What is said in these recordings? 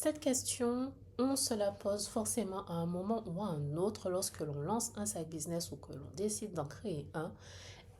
Cette question, on se la pose forcément à un moment ou à un autre lorsque l'on lance un side business ou que l'on décide d'en créer un.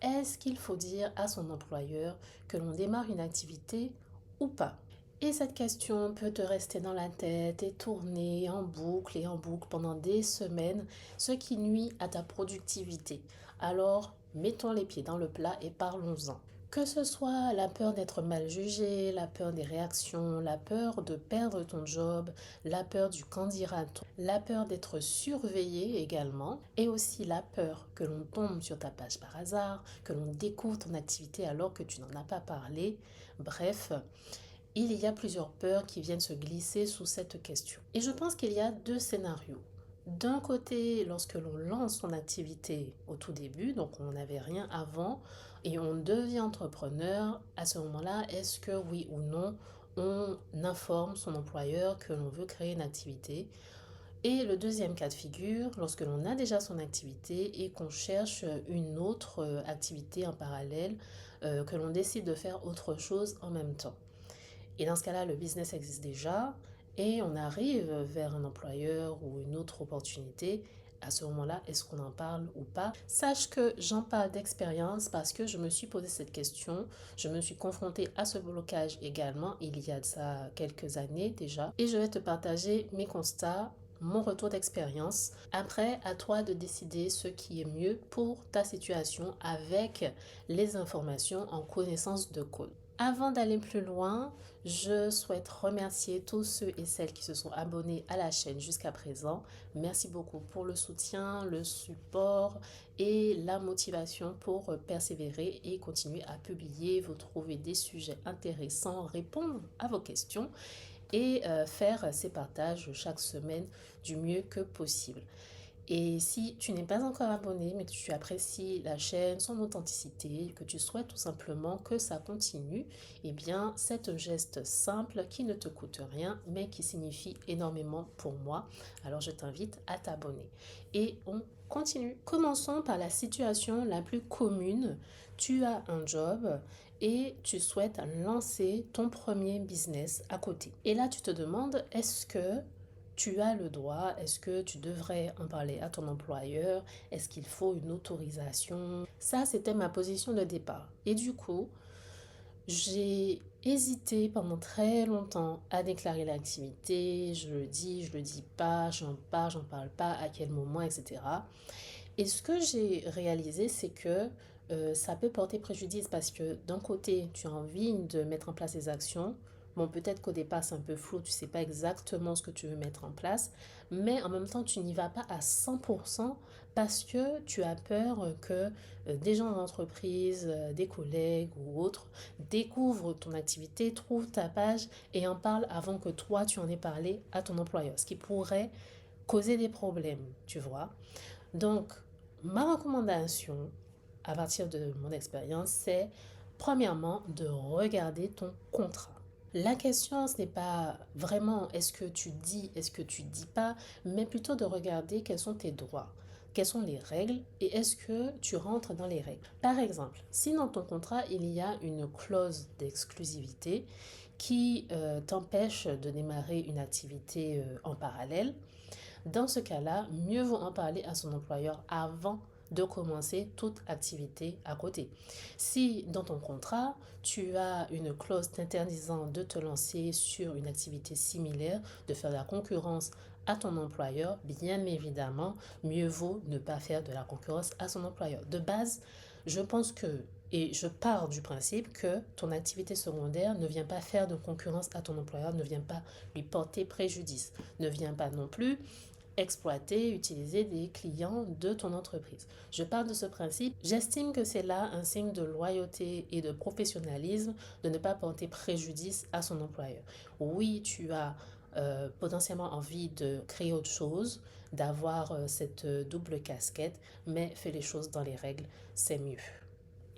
Est-ce qu'il faut dire à son employeur que l'on démarre une activité ou pas? Et cette question peut te rester dans la tête et tourner en boucle pendant des semaines, ce qui nuit à ta productivité. Alors, mettons les pieds dans le plat et parlons-en. Que ce soit la peur d'être mal jugé, la peur des réactions, la peur de perdre ton job, la peur du qu'en dira-t-on, la peur d'être surveillé également, et aussi la peur que l'on tombe sur ta page par hasard, que l'on découvre ton activité alors que tu n'en as pas parlé. Bref, il y a plusieurs peurs qui viennent se glisser sous cette question. Et je pense qu'il y a deux scénarios. D'un côté, lorsque l'on lance son activité au tout début, donc on n'avait rien avant, et on devient entrepreneur, à ce moment-là, est-ce que oui ou non, on informe son employeur que l'on veut créer une activité? Et le deuxième cas de figure, lorsque l'on a déjà son activité et qu'on cherche une autre activité en parallèle, que l'on décide de faire autre chose en même temps. Et dans ce cas-là, le business existe déjà et on arrive vers un employeur ou une autre opportunité. À ce moment-là, est-ce qu'on en parle ou pas? Sache que j'en parle d'expérience parce que je me suis posé cette question. Je me suis confrontée à ce blocage également il y a de ça quelques années déjà. Et je vais te partager mes constats, mon retour d'expérience. Après, à toi de décider ce qui est mieux pour ta situation avec les informations en connaissance de cause. Avant d'aller plus loin, je souhaite remercier tous ceux et celles qui se sont abonnés à la chaîne jusqu'à présent. Merci beaucoup pour le soutien, le support et la motivation pour persévérer et continuer à publier, vous trouver des sujets intéressants, répondre à vos questions et faire ces partages chaque semaine du mieux que possible. Et si tu n'es pas encore abonné, mais que tu apprécies la chaîne, son authenticité, que tu souhaites tout simplement que ça continue, eh bien, c'est un geste simple qui ne te coûte rien, mais qui signifie énormément pour moi. Alors, je t'invite à t'abonner. Et on continue. Commençons par la situation la plus commune. Tu as un job et tu souhaites lancer ton premier business à côté. Et là, tu te demandes, est-ce que tu as le droit, est-ce que tu devrais en parler à ton employeur? Est-ce qu'il faut une autorisation? Ça, c'était ma position de départ. Et du coup, j'ai hésité pendant très longtemps à déclarer l'activité. Je le dis pas, j'en parle pas, à quel moment, etc. Et ce que j'ai réalisé, c'est que ça peut porter préjudice parce que d'un côté, tu as envie de mettre en place des actions. Bon, peut-être qu'au départ, c'est un peu flou, tu ne sais pas exactement ce que tu veux mettre en place, mais en même temps, tu n'y vas pas à 100% parce que tu as peur que des gens dans l'entreprise, des collègues ou autres découvrent ton activité, trouvent ta page et en parlent avant que toi, tu en aies parlé à ton employeur, ce qui pourrait causer des problèmes, tu vois. Donc, ma recommandation, à partir de mon expérience, c'est premièrement de regarder ton contrat. La question, ce n'est pas vraiment est-ce que tu dis, est-ce que tu dis pas, mais plutôt de regarder quels sont tes droits, quelles sont les règles et est-ce que tu rentres dans les règles. Par exemple, si dans ton contrat, il y a une clause d'exclusivité qui t'empêche de démarrer une activité en parallèle, dans ce cas-là, mieux vaut en parler à son employeur avant de commencer toute activité à côté. Si dans ton contrat, tu as une clause t'interdisant de te lancer sur une activité similaire, de faire de la concurrence à ton employeur, bien évidemment, mieux vaut ne pas faire de la concurrence à son employeur. De base, je pense que, et je pars du principe que ton activité secondaire ne vient pas faire de concurrence à ton employeur, ne vient pas lui porter préjudice, ne vient pas non plus exploiter, utiliser des clients de ton entreprise. Je parle de ce principe. J'estime que c'est là un signe de loyauté et de professionnalisme de ne pas porter préjudice à son employeur. Oui, tu as potentiellement envie de créer autre chose, d'avoir cette double casquette, mais fais les choses dans les règles, c'est mieux.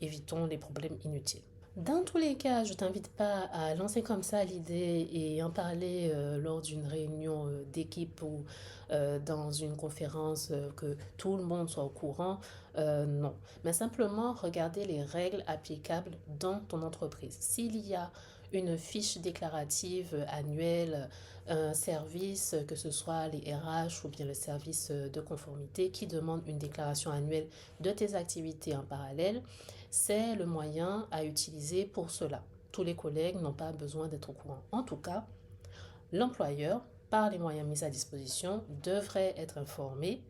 Évitons les problèmes inutiles. Dans tous les cas, je t'invite pas à lancer comme ça l'idée et en parler lors d'une réunion d'équipe ou dans une conférence que tout le monde soit au courant. Non, mais simplement regarder les règles applicables dans ton entreprise. S'il y a une fiche déclarative annuelle, un service, que ce soit les RH ou bien le service de conformité qui demande une déclaration annuelle de tes activités en parallèle, c'est le moyen à utiliser pour cela. Tous les collègues n'ont pas besoin d'être au courant. En tout cas, l'employeur, par les moyens mis à disposition, devrait être informé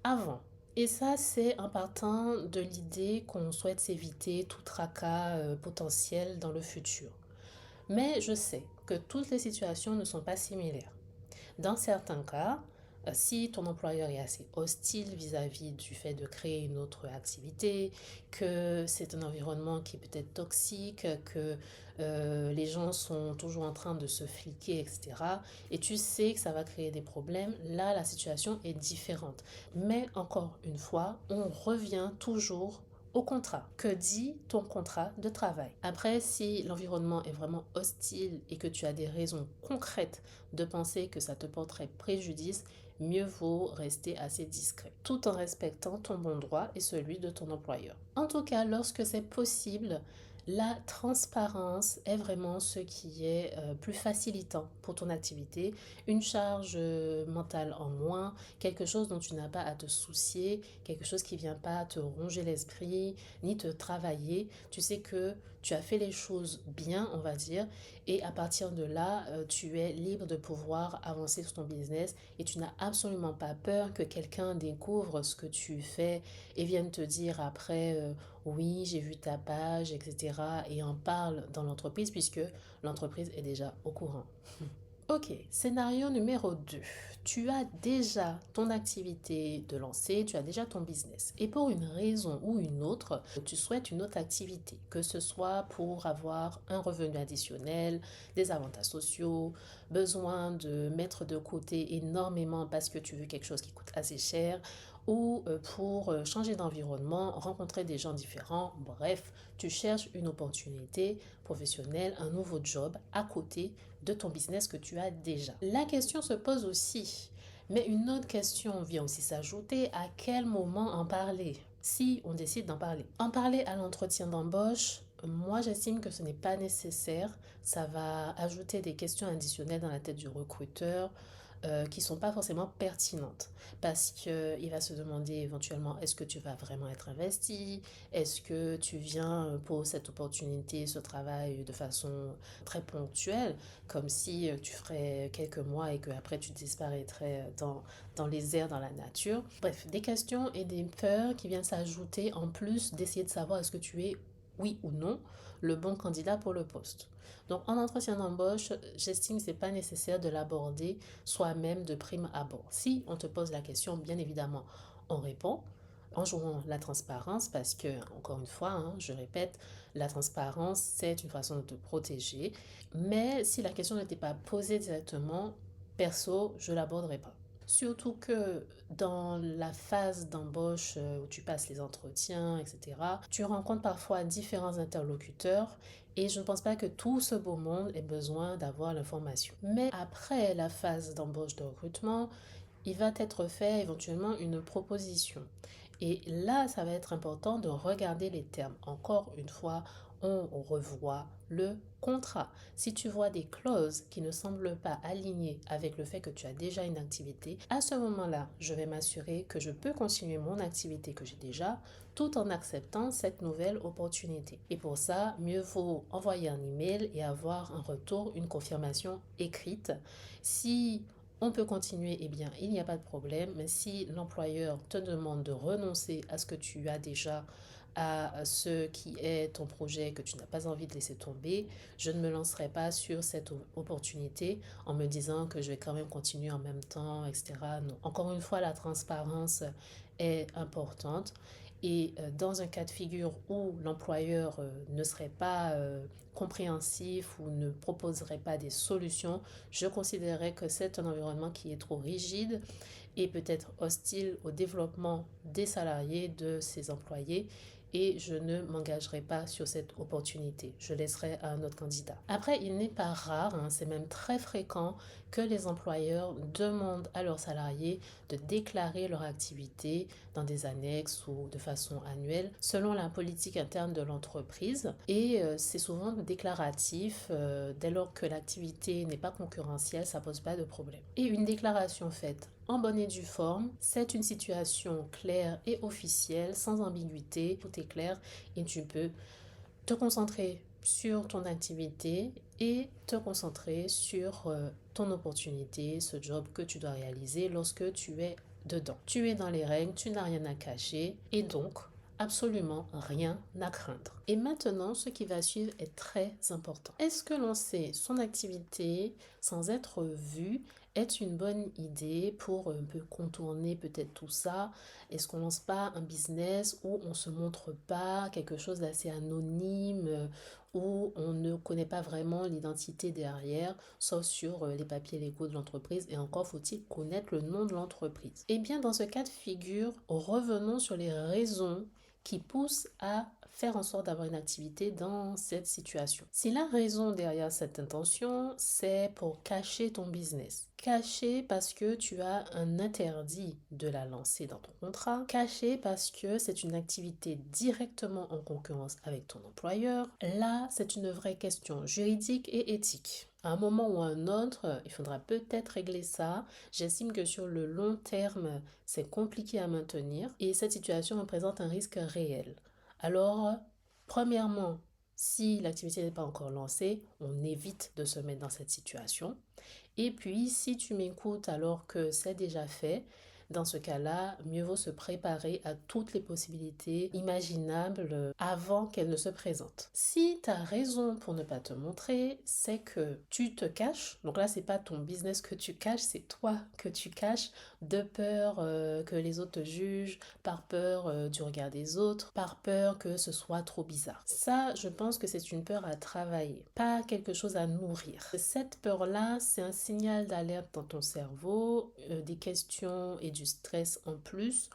avant. Et ça, c'est en partant de l'idée qu'on souhaite s'éviter tout tracas potentiel dans le futur. Mais je sais que toutes les situations ne sont pas similaires. Dans certains cas, si ton employeur est assez hostile vis-à-vis du fait de créer une autre activité, que c'est un environnement qui est peut-être toxique, que les gens sont toujours en train de se fliquer, etc., et tu sais que ça va créer des problèmes, là, la situation est différente. Mais encore une fois, on revient toujours au contrat. Que dit ton contrat de travail? Après, si l'environnement est vraiment hostile et que tu as des raisons concrètes de penser que ça te porterait préjudice, mieux vaut rester assez discret, tout en respectant ton bon droit et celui de ton employeur. En tout cas, lorsque c'est possible, la transparence est vraiment ce qui est plus facilitant pour ton activité, une charge mentale en moins, quelque chose dont tu n'as pas à te soucier, quelque chose qui ne vient pas te ronger l'esprit, ni te travailler. Tu sais que tu as fait les choses bien, on va dire, et à partir de là, tu es libre de pouvoir avancer sur ton business et tu n'as absolument pas peur que quelqu'un découvre ce que tu fais et vienne te dire après, oui, j'ai vu ta page, etc. et en parle dans l'entreprise puisque l'entreprise est déjà au courant. Ok, scénario numéro 2. Tu as déjà ton activité de lancer, tu as déjà ton business. Et pour une raison ou une autre, tu souhaites une autre activité, que ce soit pour avoir un revenu additionnel, des avantages sociaux, besoin de mettre de côté énormément parce que tu veux quelque chose qui coûte assez cher, ou pour changer d'environnement, rencontrer des gens différents. Bref, tu cherches une opportunité professionnelle, un nouveau job à côté de ton business que tu as déjà. La question se pose aussi, mais une autre question vient aussi s'ajouter, à quel moment en parler si on décide d'en parler. En parler à l'entretien d'embauche, moi j'estime que ce n'est pas nécessaire, ça va ajouter des questions additionnelles dans la tête du recruteur qui ne sont pas forcément pertinentes parce qu'il va se demander éventuellement est-ce que tu vas vraiment être investi, est-ce que tu viens pour cette opportunité, ce travail de façon très ponctuelle, comme si tu ferais quelques mois et qu'après tu disparaîtrais dans les airs, dans la nature. Bref, des questions et des peurs qui viennent s'ajouter en plus d'essayer de savoir est-ce que tu es, oui ou non, le bon candidat pour le poste. Donc, en entretien d'embauche, j'estime que ce n'est pas nécessaire de l'aborder soi-même de prime abord. Si on te pose la question, bien évidemment, on répond en jouant la transparence parce que, encore une fois, je répète, la transparence, c'est une façon de te protéger. Mais si la question n'était pas posée directement, perso, je ne l'aborderai pas. Surtout que dans la phase d'embauche où tu passes les entretiens, etc., tu rencontres parfois différents interlocuteurs et je ne pense pas que tout ce beau monde ait besoin d'avoir l'information. Mais après la phase d'embauche de recrutement, il va être fait éventuellement une proposition. Et là, ça va être important de regarder les termes. Encore une fois, on revoit le contrat. Si tu vois des clauses qui ne semblent pas alignées avec le fait que tu as déjà une activité, à ce moment-là, je vais m'assurer que je peux continuer mon activité que j'ai déjà tout en acceptant cette nouvelle opportunité. Et pour ça, mieux vaut envoyer un email et avoir un retour, une confirmation écrite. Si on peut continuer, eh bien, il n'y a pas de problème. Mais si l'employeur te demande de renoncer à ce que tu as déjà, à ce qui est ton projet que tu n'as pas envie de laisser tomber, je ne me lancerai pas sur cette opportunité en me disant que je vais quand même continuer en même temps, etc. Non. Encore une fois, la transparence est importante. Et dans un cas de figure où l'employeur ne serait pas compréhensif ou ne proposerait pas des solutions, je considérerais que c'est un environnement qui est trop rigide et peut-être hostile au développement des salariés, de ses employés. et je ne m'engagerai pas sur cette opportunité. Je laisserai à un autre candidat. Après, il n'est pas rare, c'est même très fréquent que les employeurs demandent à leurs salariés de déclarer leur activité dans des annexes ou de façon annuelle selon la politique interne de l'entreprise. Et c'est souvent déclaratif. Dès lors que l'activité n'est pas concurrentielle, ça pose pas de problème. Et une déclaration faite en bonne et due forme, c'est une situation claire et officielle, sans ambiguïté, tout est clair et tu peux te concentrer sur ton activité et te concentrer sur ton opportunité, ce job que tu dois réaliser lorsque tu es dedans. Tu es dans les règles, tu n'as rien à cacher et donc absolument rien à craindre. Et maintenant, ce qui va suivre est très important. Est-ce que lancer son activité sans être vu est une bonne idée pour un peu contourner peut-être tout ça? Est-ce qu'on lance pas un business où on se montre pas, quelque chose d'assez anonyme, où on ne connaît pas vraiment l'identité derrière, sauf sur les papiers légaux de l'entreprise, et encore faut-il connaître le nom de l'entreprise. Eh bien, dans ce cas de figure, revenons sur les raisons qui poussent à faire en sorte d'avoir une activité dans cette situation. Si la raison derrière cette intention, c'est pour cacher ton business, caché parce que tu as un interdit de la lancer dans ton contrat, caché parce que c'est une activité directement en concurrence avec ton employeur, là c'est une vraie question juridique et éthique. À un moment ou à un autre, il faudra peut-être régler ça. J'estime que sur le long terme, c'est compliqué à maintenir et cette situation représente un risque réel. Alors, premièrement, si l'activité n'est pas encore lancée, on évite de se mettre dans cette situation. Et puis, si tu m'écoutes alors que c'est déjà fait, dans ce cas-là, mieux vaut se préparer à toutes les possibilités imaginables avant qu'elles ne se présentent. Si tu as raison pour ne pas te montrer, c'est que tu te caches. Donc là, c'est pas ton business que tu caches, c'est toi que tu caches de peur que les autres te jugent, par peur du regard des autres, par peur que ce soit trop bizarre. Ça, je pense que c'est une peur à travailler, pas quelque chose à nourrir. Cette peur-là, c'est un signal d'alerte dans ton cerveau, des questions et du stress en plus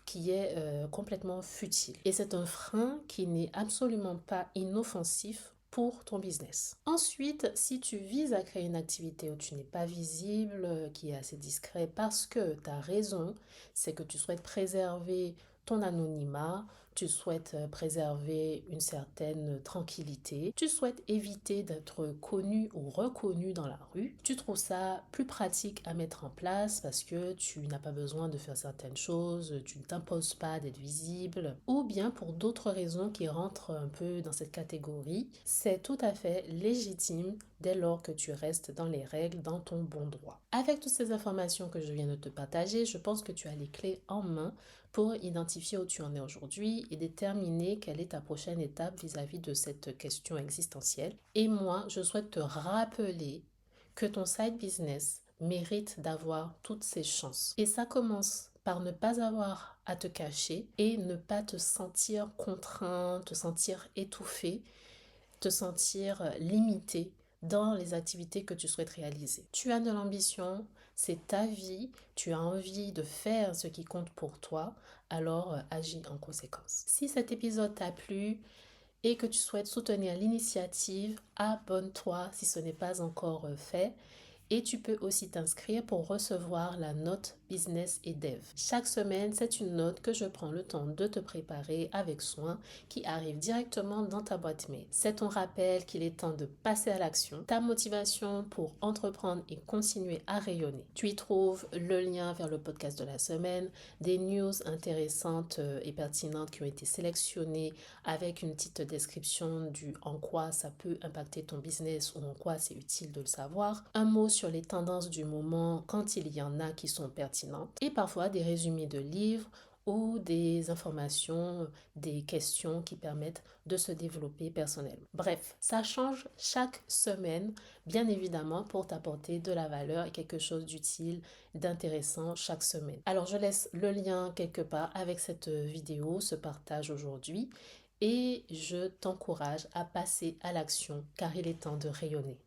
qui est complètement futile. Et c'est un frein qui n'est absolument pas inoffensif pour ton business. Ensuite, si tu vises à créer une activité où tu n'es pas visible, qui est assez discret, parce que tu as raison, c'est que tu souhaites préserver ton anonymat, tu souhaites préserver une certaine tranquillité, tu souhaites éviter d'être connu ou reconnu dans la rue, tu trouves ça plus pratique à mettre en place parce que tu n'as pas besoin de faire certaines choses, tu ne t'imposes pas d'être visible, ou bien pour d'autres raisons qui rentrent un peu dans cette catégorie, c'est tout à fait légitime dès lors que tu restes dans les règles, dans ton bon droit. Avec toutes ces informations que je viens de te partager, je pense que tu as les clés en main pour identifier où tu en es aujourd'hui et déterminer quelle est ta prochaine étape vis-à-vis de cette question existentielle. Et moi, je souhaite te rappeler que ton side business mérite d'avoir toutes ses chances. Et ça commence par ne pas avoir à te cacher et ne pas te sentir contraint, te sentir étouffé, te sentir limité dans les activités que tu souhaites réaliser. Tu as de l'ambition, c'est ta vie, tu as envie de faire ce qui compte pour toi, alors agis en conséquence. Si cet épisode t'a plu et que tu souhaites soutenir l'initiative, abonne-toi si ce n'est pas encore fait. Et tu peux aussi t'inscrire pour recevoir la note Business et Dev. Chaque semaine, c'est une note que je prends le temps de te préparer avec soin qui arrive directement dans ta boîte mail. C'est ton rappel qu'il est temps de passer à l'action, ta motivation pour entreprendre et continuer à rayonner. Tu y trouves le lien vers le podcast de la semaine, des news intéressantes et pertinentes qui ont été sélectionnées avec une petite description du en quoi ça peut impacter ton business ou en quoi c'est utile de le savoir. Un mot sur les tendances du moment quand il y en a qui sont pertinentes et parfois des résumés de livres ou des informations, des questions qui permettent de se développer personnellement. Bref, ça change chaque semaine, bien évidemment, pour t'apporter de la valeur et quelque chose d'utile, d'intéressant chaque semaine. Alors, je laisse le lien quelque part avec cette vidéo, ce partage aujourd'hui, et je t'encourage à passer à l'action car il est temps de rayonner.